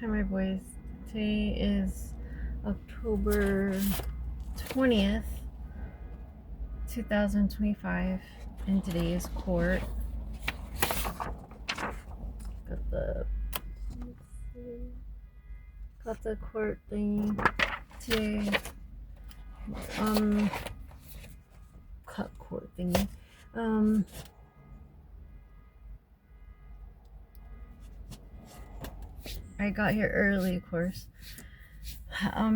Hi, my boys. Today is October 20th, 2025, and today is court. Got the court thing today. Court thingy. I got here early, of course.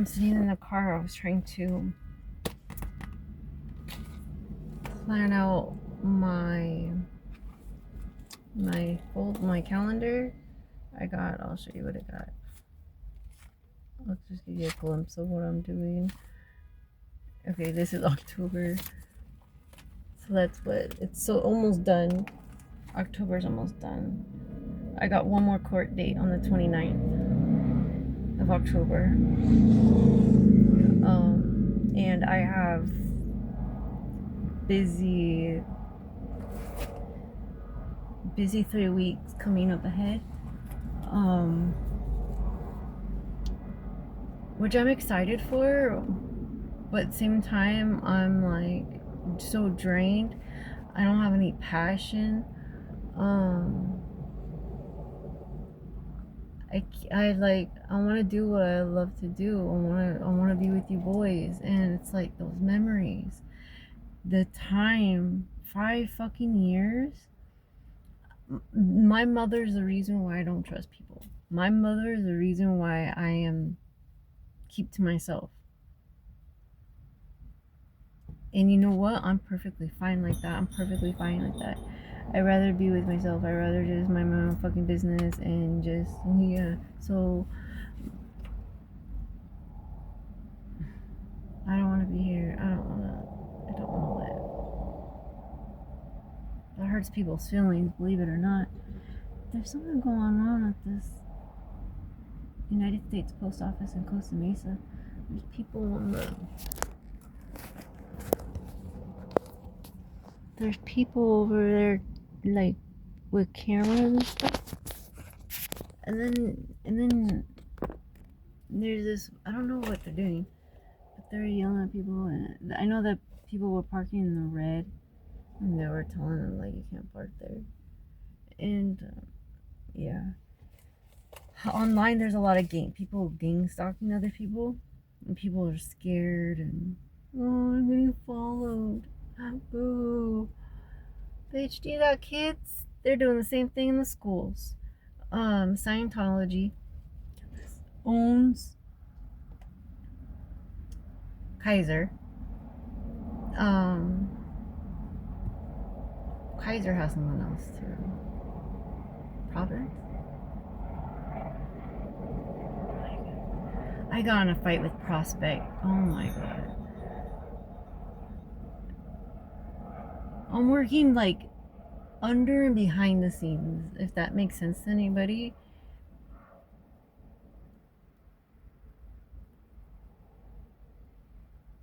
Sitting in the car, I was trying to plan out my calendar. I'll show you what I got. I'll just give you a glimpse of what I'm doing. Okay, this is October. So that's what it's almost done. October's almost done. I got one more court date on the 29th of October. And I have busy 3 weeks coming up ahead. Which I'm excited for, but at the same time I'm like so drained. I don't have any passion. I want to do what I love to do. I want to be with you boys, and it's like those memories, the time, 5 fucking years. My mother's the reason why I don't trust people. My mother is the reason why I keep to myself. And you know what? I'm perfectly fine like that. I'd rather be with myself. I'd rather just mind my own fucking business and just, yeah. So, I don't want to be here. I don't want that. That hurts people's feelings, believe it or not. There's something going on at this United States Post Office in Costa Mesa. There's people There's people over there, like, with cameras and stuff. And then there's this, I don't know what they're doing, but they're yelling at people. And I know that people were parking in the red, and they were telling them, like, you can't park there. And, yeah. Online, there's a lot of people gang stalking other people, and people are scared, and, oh, I'm getting followed. Boo. Bitch, do you got kids? They're doing the same thing in the schools. Scientology owns Kaiser. Kaiser has someone else too. Providence? I got in a fight with Prospect. Oh my god. I'm working like under and behind the scenes, if that makes sense to anybody.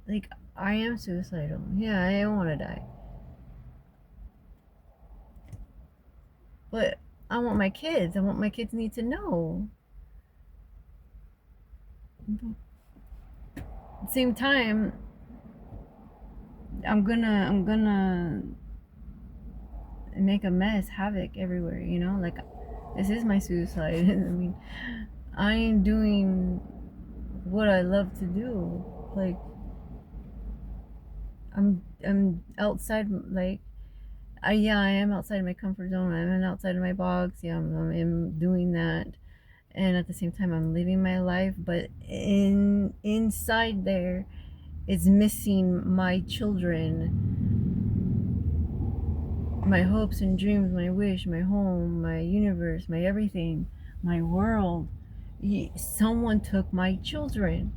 Like, I am suicidal. Yeah, I don't want to die. But I want my kids. Need to know. At the same time, I'm gonna make a mess, havoc everywhere, you know? Like, this is my suicide. I mean, I ain't doing what I love to do. Like, I'm outside, like, I am outside of my comfort zone. I'm outside of my box. Yeah, I'm doing that, and at the same time, I'm living my life. But inside there, it's missing my children, my hopes and dreams, my wish, my home, my universe, my everything, my world. Someone took my children.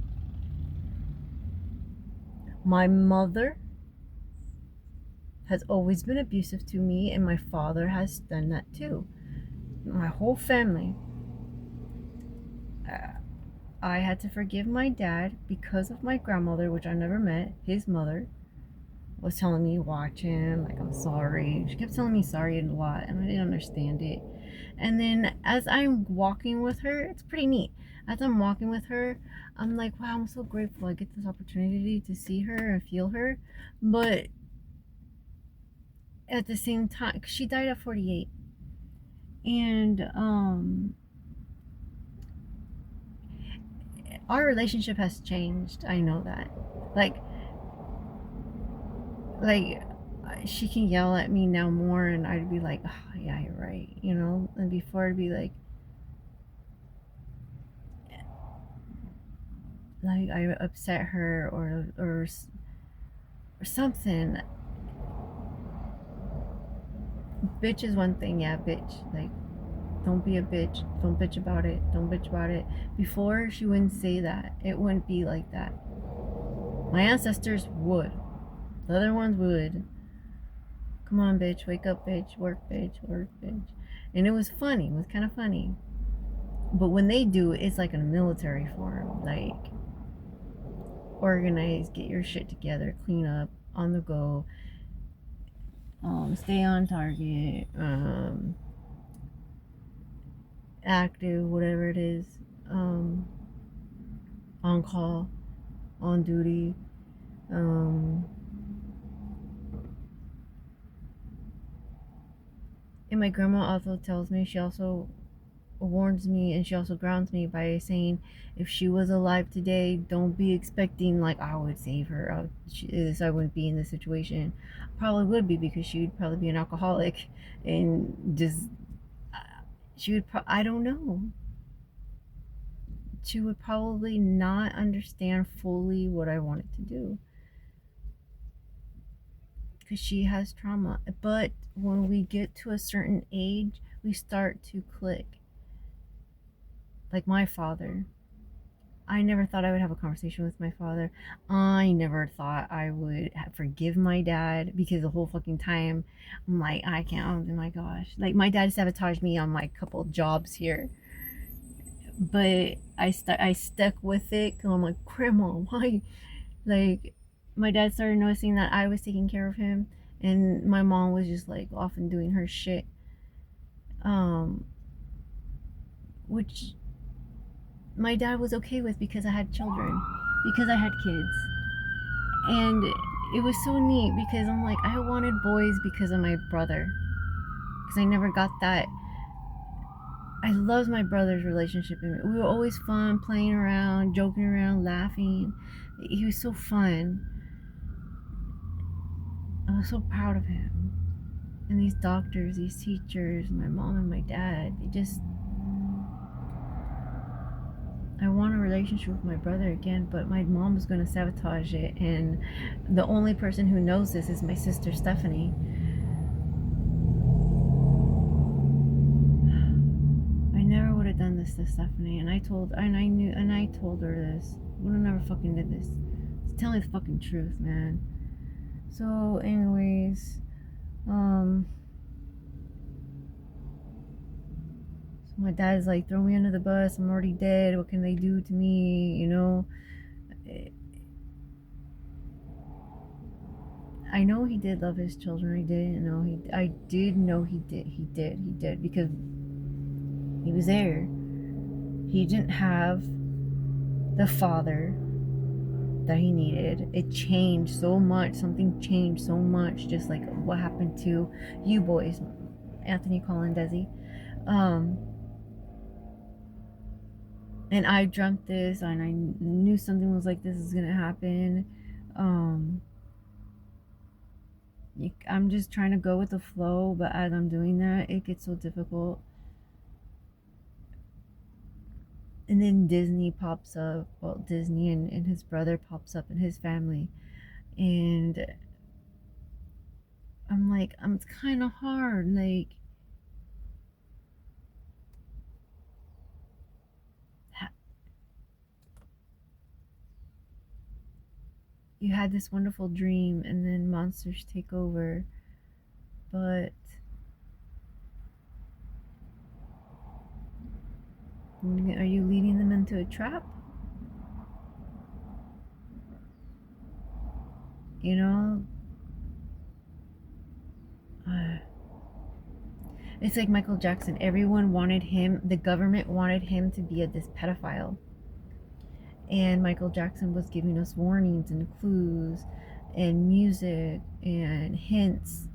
My mother has always been abusive to me, and my father has done that too. My whole family. I had to forgive my dad because of my grandmother, which I never met. His mother was telling me, watch him, like, I'm sorry. She kept telling me sorry a lot, and I didn't understand it. And then as I'm walking with her, it's pretty neat. As I'm walking with her, I'm like, wow, I'm so grateful I get this opportunity to see her and feel her. But at the same time, 'cause she died at 48, and our relationship has changed. I know that. Like, like she can yell at me now more, and I'd be like, oh, yeah, you're right, you know. And before I'd be like I upset her or something. Bitch is one thing, yeah, bitch. Like, don't be a bitch. Don't bitch about it. Don't bitch about it. Before, she wouldn't say that. It wouldn't be like that. My ancestors would. The other ones would. Come on, bitch. Wake up, bitch. Work, bitch. Work, bitch. And it was funny. It was kind of funny. But when they do, it's like in a military form. Like, organize, get your shit together, clean up, on the go, stay on target, active, whatever it is, on call, on duty. And my grandma also tells me, she also warns me, and she also grounds me by saying, if she was alive today, don't be expecting like I would save her. I wouldn't be in this situation. Probably would be, because she would probably be an alcoholic, and just she would. I don't know. She would probably not understand fully what I wanted to do, because she has trauma. But when we get to a certain age, we start to click. Like my father. I never thought I would have a conversation with my father. I never thought I would forgive my dad, because the whole fucking time I'm like, I can't. Oh my gosh. Like, my dad sabotaged me on my couple jobs here. But I stuck with it, because I'm like, Grandma, why? Like, my dad started noticing that I was taking care of him, and my mom was just like off and doing her shit. Which my dad was okay with, because I had children, because I had kids. And it was so neat, because I'm like, I wanted boys because of my brother, because I never got that. I loved my brother's relationship. We were always fun, playing around, joking around, laughing. He was so fun. I was so proud of him. And these doctors, these teachers, my mom and my dad, they just, I want a relationship with my brother again, but my mom was going to sabotage it. And the only person who knows this is my sister Stephanie. I never would have done this to Stephanie, and I told her this. Would have never fucking did this. Tell me the fucking truth, man. So, anyways, so my dad's like, throw me under the bus. I'm already dead. What can they do to me? You know. I know he did love his children. I did know he did. He did, because he was there. He didn't have the father that he needed. It changed so much. Something changed so much, just like what happened to you boys, Anthony, Colin, Desi. And I dreamt this, and I knew something was like this is gonna happen. I'm just trying to go with the flow, but as I'm doing that, it gets so difficult. And then Disney pops up. Well, Disney and his brother pops up, and his family. And I'm like, it's kind of hard. Like, you had this wonderful dream, and then monsters take over. But are you leading them into a trap? You know? It's like Michael Jackson. Everyone wanted him, the government wanted him to be this pedophile. And Michael Jackson was giving us warnings and clues and music and hints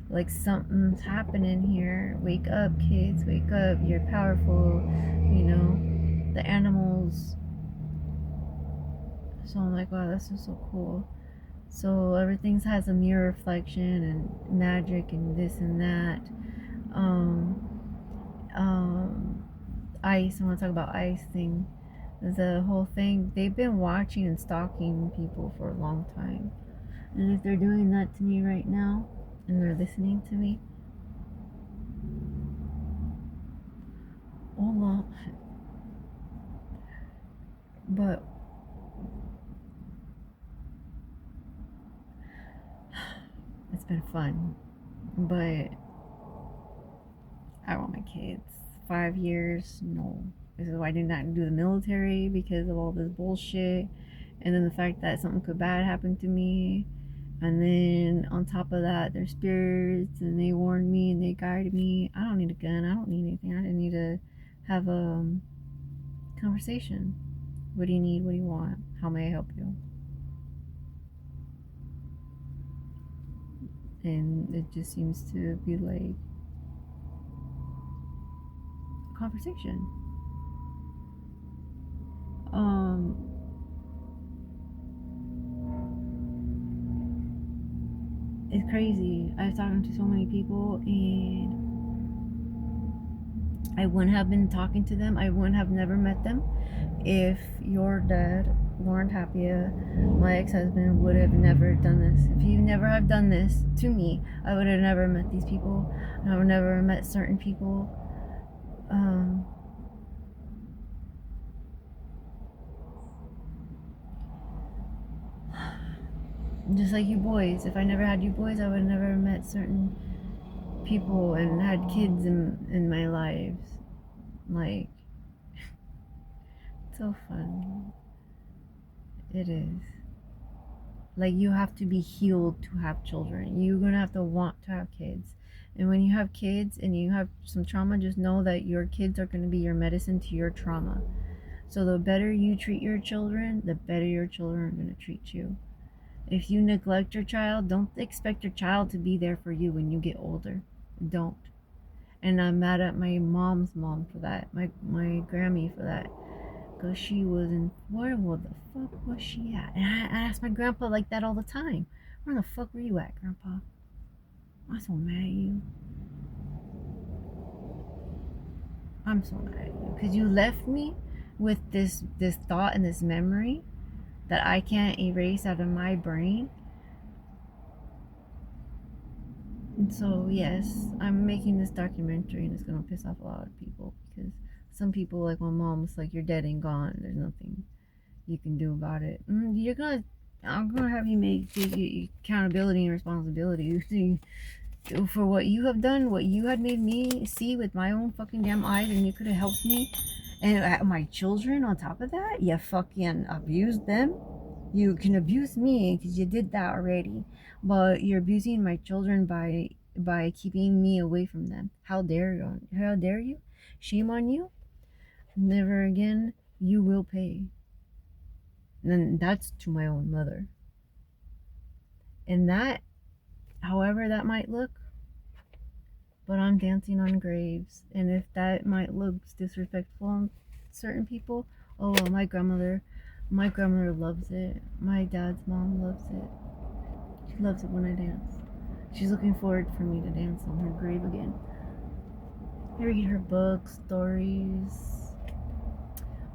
like something's happening here. Wake up, kids, wake up. You're powerful, you know, the animals. So I'm like, wow, this is so cool. So everything has a mirror reflection and magic and this and that. Um, Ice. I want to talk about Ice thing. The whole thing. They've been watching and stalking people for a long time, and if they're doing that to me right now, and they're listening to me, oh well. But it's been fun. But I want my kids. 5 years, no. This is why I did not do the military, because of all this bullshit. And then the fact that something could bad happen to me. And then on top of that, they're spirits and they warned me and they guided me. I don't need a gun. I don't need anything. I just need to have a conversation. What do you need? What do you want? How may I help you? And it just seems to be like conversation. It's crazy. I've talked to so many people, and I wouldn't have been talking to them. I wouldn't have never met them if your dad, Lauren Tapia, my ex-husband, would have never done this. If you never have done this to me, I would have never met these people, and I would never met certain people. Just like you boys. If I never had you boys, I would have never met certain people and had kids in my lives. Like, it's so fun. It is. Like, you have to be healed to have children. You're gonna have to want to have kids. And when you have kids and you have some trauma, just know that your kids are gonna be your medicine to your trauma. So the better you treat your children, the better your children are gonna treat you. If you neglect your child, don't expect your child to be there for you when you get older. Don't. And I'm mad at my mom's mom for that. My Grammy for that. Because she was in, where the fuck was she at? And I asked my grandpa like that all the time. Where the fuck were you at, Grandpa? I'm so mad at you. I'm so mad at you. Because you left me with this thought and this memory that I can't erase out of my brain. And so, yes, I'm making this documentary, and it's going to piss off a lot of people, because some people, like my mom, was like, you're dead and gone. There's nothing you can do about it. I'm gonna have you make accountability and responsibility for what you have done, what you had made me see with my own fucking damn eyes, and you could have helped me. And my children, on top of that, you fucking abused them. You can abuse me because you did that already, but you're abusing my children by keeping me away from them. How dare you? How dare you? Shame on you. Never again. You will pay. And that's to my own mother. And that, however that might look, but I'm dancing on graves. And if that might look disrespectful on certain people, oh well, my grandmother loves it. My dad's mom loves it. She loves it when I dance. She's looking forward for me to dance on her grave again. I read her books, stories.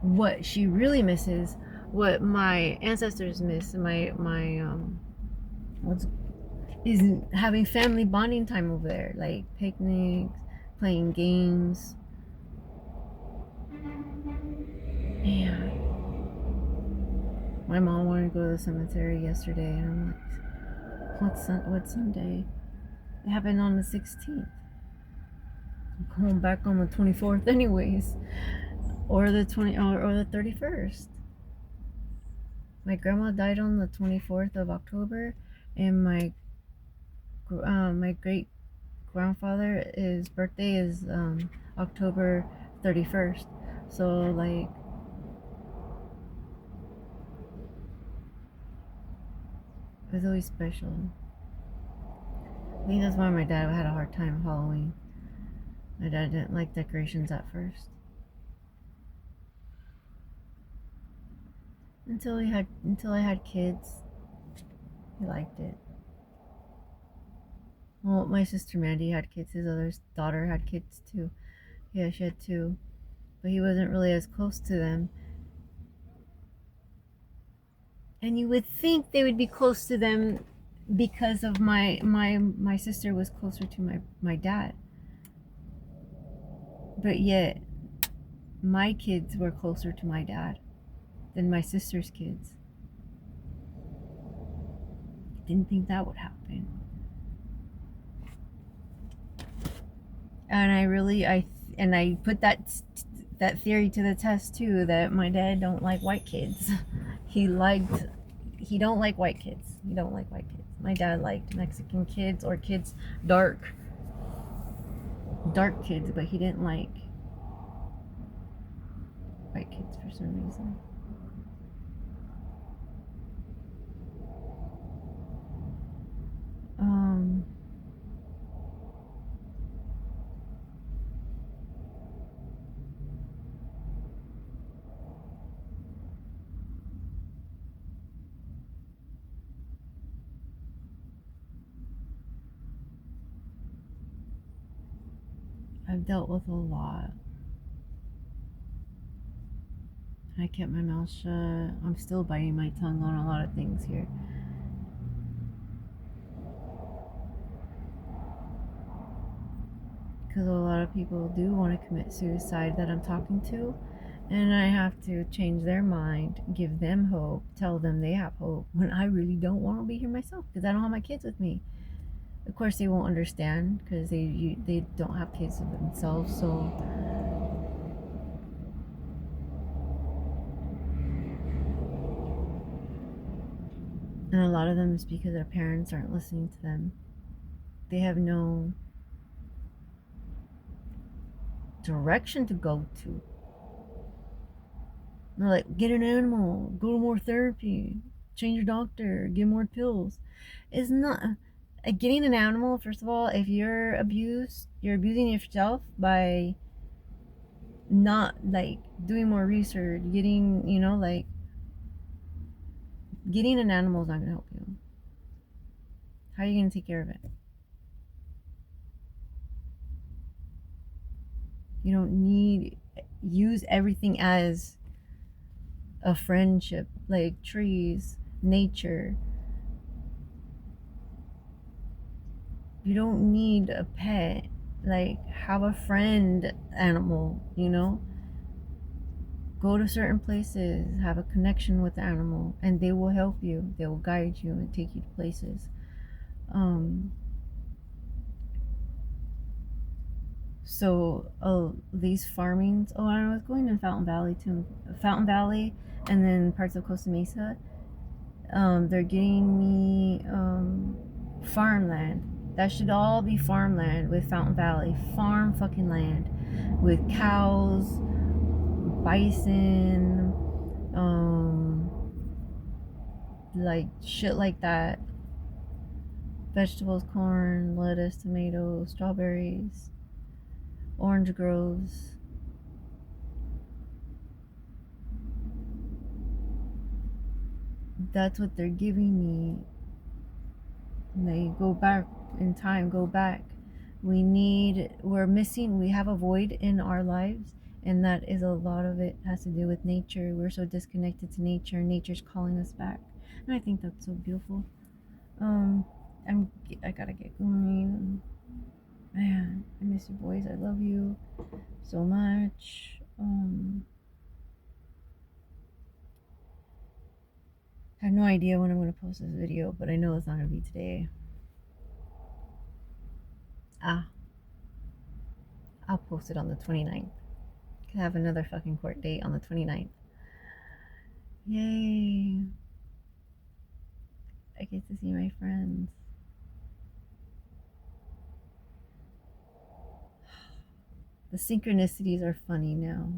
What she really misses, what my ancestors miss, is having family bonding time over there, like picnics, playing games. Man, my mom wanted to go to the cemetery yesterday, and I'm like, what Sunday? It happened on the 16th. I'm going back on the 24th, anyways, or the 31st. My grandma died on the 24th of October, and my great grandfather, his birthday is October 31st. So like it was always special. I think that's why my dad had a hard time with Halloween. My dad didn't like decorations at first. Until I had kids, he liked it. Well, my sister Mandy had kids. His other daughter had kids too. Yeah, she had two, but he wasn't really as close to them. And you would think they would be close to them because of my sister was closer to my dad. But yet my kids were closer to my dad than my sister's kids. Didn't think that would happen. And I put that theory to the test too, that my dad don't like white kids. he don't like white kids. He don't like white kids. My dad liked Mexican kids or kids dark kids, but he didn't like white kids for some reason. I've dealt with a lot. I kept my mouth shut. I'm still biting my tongue on a lot of things here. Because a lot of people do want to commit suicide that I'm talking to, and I have to change their mind, give them hope, tell them they have hope when I really don't want to be here myself because I don't have my kids with me. Of course, they won't understand because they don't have kids of themselves, so. And a lot of them is because their parents aren't listening to them. They have no direction to go to. They're like, get an animal, go to more therapy, change your doctor, get more pills. It's not getting an animal. First of all, if you're abused, you're abusing yourself by not like doing more research. Getting an animal is not gonna help you. How are you gonna take care of it? You don't need use everything as a friendship, like trees, nature. You don't need a pet. Like, have a friend animal, Go to certain places, have a connection with the animal, and they will help you. They will guide you and take you to places. These farmings. Oh, I was going to Fountain Valley too. Fountain Valley, and then parts of Costa Mesa. They're getting me farmland. That should all be farmland with Fountain Valley. Farm fucking land with cows, bison, like shit like that. Vegetables, corn, lettuce, tomatoes, strawberries, orange groves. That's what they're giving me. They go back in time, go back. We're missing, we have a void in our lives, and that is a lot of it has to do with nature. We're so disconnected to nature, and nature's calling us back. And I think that's so beautiful. I gotta get going. Man, I miss you boys. I love you so much. I have no idea when I'm gonna post this video, but I know it's not gonna be today. I'll post it on the 29th. I have another fucking court date on the 29th. Yay. I get to see my friends. The synchronicities are funny now.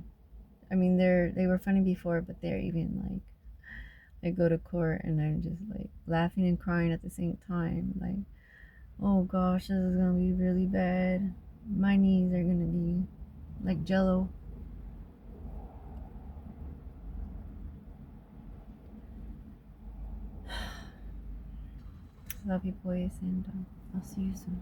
I mean, they were funny before, but they're even like I go to court and I'm just like laughing and crying at the same time. Like, oh gosh, this is gonna be really bad. My knees are gonna be like jello. Love you, boys, and I'll see you soon.